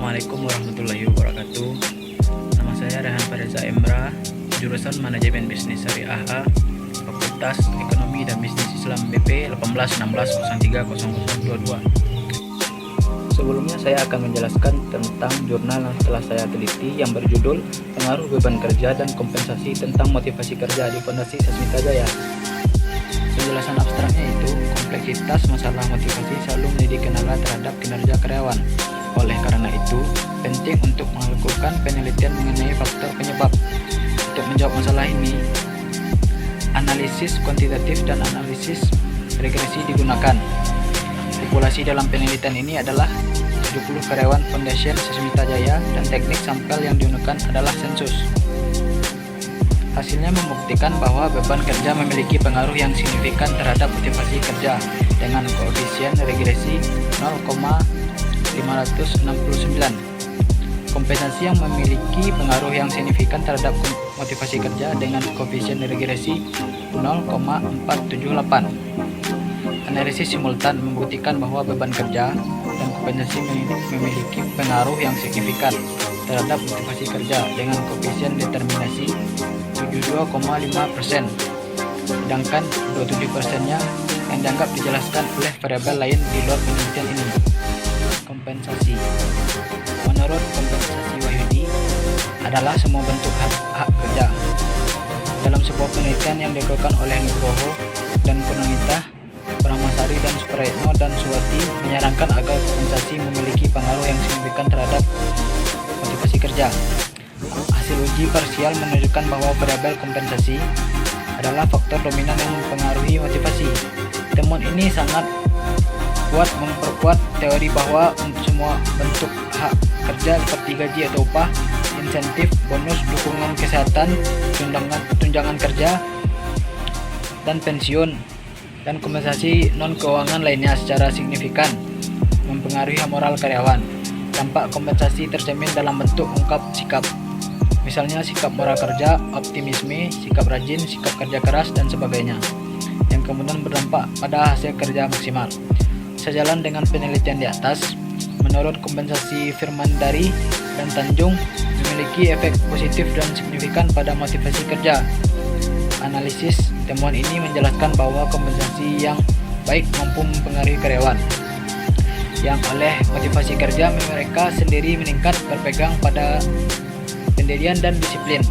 Assalamualaikum warahmatullahi wabarakatuh. Nama saya Rehan Fareza Emra, jurusan Manajemen Bisnis Syariah A, Fakultas Ekonomi dan Bisnis Islam BP 1816030022. Sebelumnya saya akan menjelaskan tentang jurnal yang telah saya teliti yang berjudul Pengaruh Beban Kerja dan Kompensasi tentang Motivasi Kerja di Fondasi Sasmita Jaya. Penjelasan abstraknya itu, kompleksitas masalah motivasi selalu menjadi kendala terhadap kinerja karyawan. Oleh karena itu, penting untuk melakukan penelitian mengenai faktor penyebab. Untuk menjawab masalah ini, analisis kuantitatif dan analisis regresi digunakan. Populasi dalam penelitian ini adalah 70 karyawan Foundation Sasmita Jaya dan teknik sampel yang digunakan adalah sensus. Hasilnya membuktikan bahwa beban kerja memiliki pengaruh yang signifikan terhadap motivasi kerja dengan koefisien regresi 0,569. Kompensasi yang memiliki pengaruh yang signifikan terhadap motivasi kerja dengan koefisien regresi 0,478. Analisis simultan membuktikan bahwa beban kerja dan kompensasi memiliki pengaruh yang signifikan terhadap motivasi kerja dengan koefisien determinasi 72,5%, sedangkan 27%-nya yang dianggap dijelaskan oleh variabel lain di luar penelitian ini. Kompensasi. Menurut kompensasi Wahyudi adalah semua bentuk hak kerja. Dalam sebuah penelitian yang dilakukan oleh Nugroho dan Purnamita, Pramasari dan Suprayitno dan Suwati menyarankan agar kompensasi memiliki pengaruh yang signifikan terhadap motivasi kerja. Hasil uji parsial menunjukkan bahwa variabel kompensasi adalah faktor dominan yang mempengaruhi motivasi. Temuan ini sangat kuat memperkuat teori bahwa semua bentuk hak kerja seperti gaji atau upah, insentif, bonus, dukungan kesehatan, tunjangan kerja, dan pensiun, dan kompensasi non-keuangan lainnya secara signifikan mempengaruhi moral karyawan. Dampak kompensasi tercermin dalam bentuk ungkap sikap. Misalnya sikap moral kerja, optimisme, sikap rajin, sikap kerja keras, dan sebagainya, yang kemudian berdampak pada hasil kerja maksimal. Sejalan dengan penelitian di atas, menurut kompensasi Firmandari dan Tanjung memiliki efek positif dan signifikan pada motivasi kerja. Analisis temuan ini menjelaskan bahwa kompensasi yang baik mampu mempengaruhi karyawan, yang oleh motivasi kerja mereka sendiri meningkat berpegang pada pendirian dan disiplin,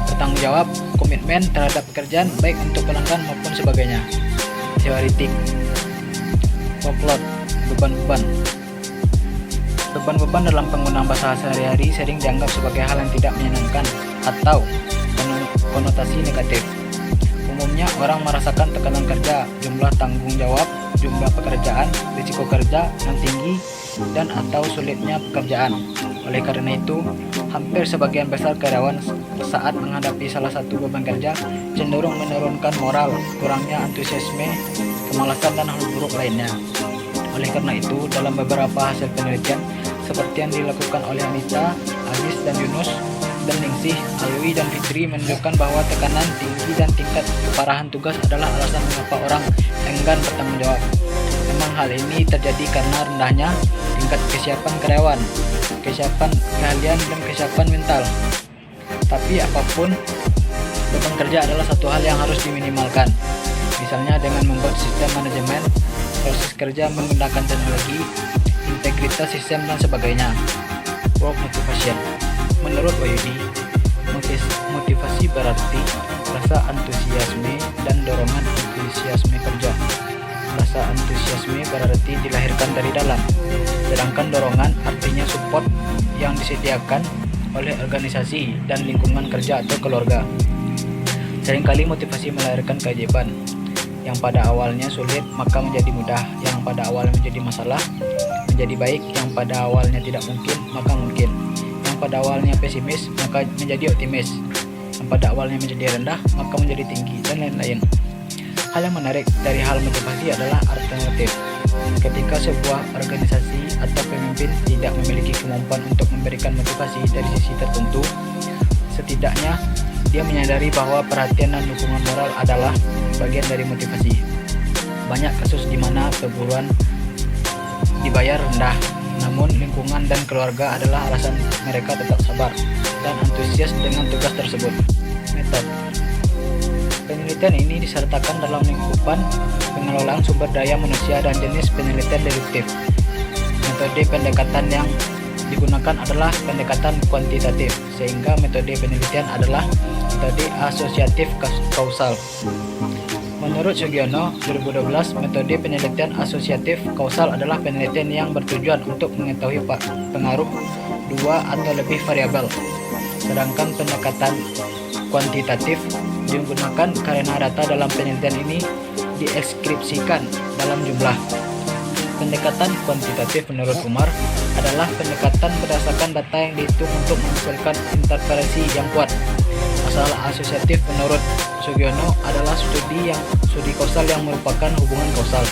bertanggung jawab, komitmen terhadap pekerjaan baik untuk pelanggan maupun sebagainya. Teoritik. Workload, beban-beban. Beban-beban dalam penggunaan bahasa sehari-hari sering dianggap sebagai hal yang tidak menyenangkan atau konotasi negatif. Umumnya orang merasakan tekanan kerja, jumlah tanggung jawab, jumlah pekerjaan, risiko kerja yang tinggi, dan atau sulitnya pekerjaan. Oleh karena itu, hampir sebagian besar karyawan saat menghadapi salah satu beban kerja cenderung menurunkan moral, kurangnya antusiasme, kemalasan, dan hal buruk lainnya. Oleh karena itu, dalam beberapa hasil penelitian seperti yang dilakukan oleh Anita, Aziz, dan Yunus, dan Ningsih, Alwi, dan Fitri menunjukkan bahwa tekanan tinggi dan tingkat keparahan tugas adalah alasan mengapa orang enggan bertanggung jawab. Memang hal ini terjadi karena rendahnya tingkat kesiapan karyawan, kesiapan keahlian, dan kesiapan mental. Tapi apapun, beban kerja adalah satu hal yang harus diminimalkan. Misalnya dengan membuat sistem manajemen, proses kerja menggunakan teknologi, integritas sistem, dan sebagainya. Work motivation. Menurut Wahyudi, motivasi berarti rasa antusiasme dan dorongan antusiasme kerja. Rasa antusiasme berarti dilahirkan dari dalam, sedangkan dorongan artinya support yang disediakan oleh organisasi dan lingkungan kerja atau keluarga. Seringkali motivasi melahirkan keajaiban. Yang pada awalnya sulit maka menjadi mudah, yang pada awalnya menjadi masalah menjadi baik, yang pada awalnya tidak mungkin maka mungkin, yang pada awalnya pesimis maka menjadi optimis, yang pada awalnya menjadi rendah maka menjadi tinggi, dan lain-lain. Hal yang menarik dari hal motivasi adalah alternatif. Ketika sebuah organisasi atau pemimpin tidak memiliki kemampuan untuk memberikan motivasi dari sisi tertentu, setidaknya dia menyadari bahwa perhatian dan dukungan moral adalah bagian dari motivasi. Banyak kasus di mana perburuan dibayar rendah namun lingkungan dan keluarga adalah alasan mereka tetap sabar dan antusias dengan tugas tersebut. Metode penelitian ini disertakan dalam lingkupan pengelolaan sumber daya manusia dan jenis penelitian deduktif. Metode pendekatan yang digunakan adalah pendekatan kuantitatif, sehingga metode penelitian adalah metode asosiatif kausal. Menurut Sugiono 2012, metode penelitian asosiatif kausal adalah penelitian yang bertujuan untuk mengetahui pengaruh dua atau lebih variabel, sedangkan pendekatan kuantitatif digunakan karena data dalam penelitian ini diekskripsikan dalam jumlah. Pendekatan kuantitatif menurut Umar adalah pendekatan berdasarkan data yang dihitung untuk menghasilkan interferensi yang kuat. Masalah asosiatif menurut Sugiono adalah studi kausal yang merupakan hubungan kausal.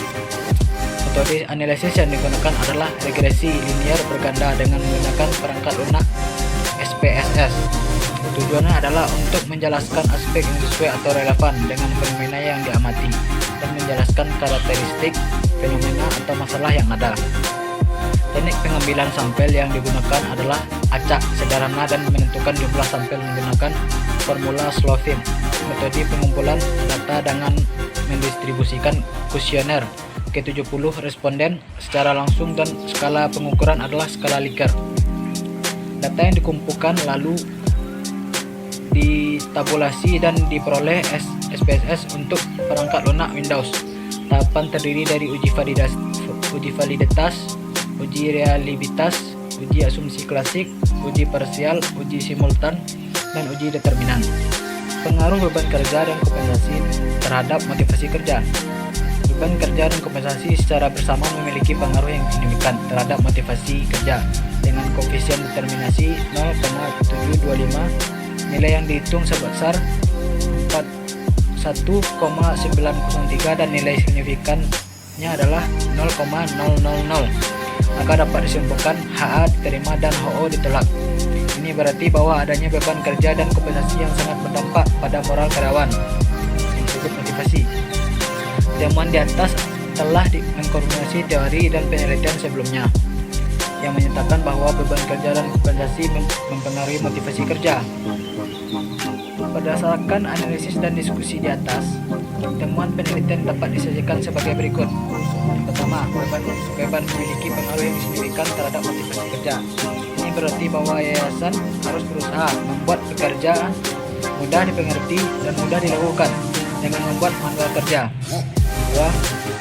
Metode analisis yang digunakan adalah regresi linear berganda dengan menggunakan perangkat lunak SPSS. Tujuannya adalah untuk menjelaskan aspek yang sesuai atau relevan dengan fenomena yang diamati dan menjelaskan karakteristik fenomena atau masalah yang ada. Teknik pengambilan sampel yang digunakan adalah acak sederhana dan menentukan jumlah sampel menggunakan formula Slovin. Metode pengumpulan data dengan mendistribusikan kuesioner ke 70 responden secara langsung dan skala pengukuran adalah skala Likert. Data yang dikumpulkan lalu ditabulasi dan diperoleh SPSS untuk perangkat lunak Windows. Tahapan terdiri dari uji validitas, uji reliabilitas, uji asumsi klasik, uji parsial, uji simultan, dan uji determinan. Pengaruh beban kerja dan kompensasi terhadap motivasi kerja. Beban kerja dan kompensasi secara bersama memiliki pengaruh yang signifikan terhadap motivasi kerja dengan koefisien determinasi 0,725. Nilai yang dihitung sebesar 41,903 dan nilai signifikannya adalah 0,000. Maka dapat disimpulkan HA diterima dan HO ditolak. Ini berarti bahwa adanya beban kerja dan kompensasi yang sangat berdampak pada moral karyawan, yang disebut motivasi. Temuan di atas telah mengkombinasi teori dan penelitian sebelumnya yang menyatakan bahwa beban kerja dan kompensasi mempengaruhi motivasi kerja. Berdasarkan analisis dan diskusi di atas, temuan penelitian dapat disajikan sebagai berikut. Yang pertama, beban memiliki pengaruh yang signifikan terhadap motivasi kerja. Ini berarti bahwa yayasan harus berusaha membuat pekerjaan mudah dipengerti dan mudah dilakukan dengan membuat manual kerja. Kedua,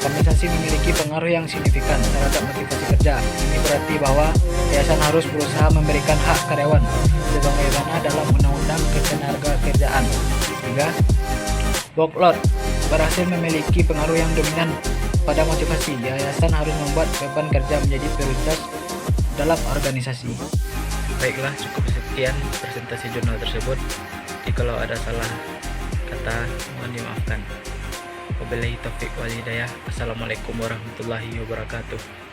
kompensasi memiliki pengaruh yang signifikan terhadap motivasi kerja. Ini berarti bahwa yayasan harus berusaha memberikan hak karyawan sebagaimana dalam Undang-Undang Ketenagakerjaan. 3. Workload berhasil memiliki pengaruh yang dominan pada motivasi. Yayasan harus membuat beban kerja menjadi prioritas dalam organisasi. Baiklah, cukup sekian presentasi jurnal tersebut. Jadi kalau ada salah kata mohon dimaafkan. Wabillahi taufiq wal hidayah. Assalamualaikum warahmatullahi wabarakatuh.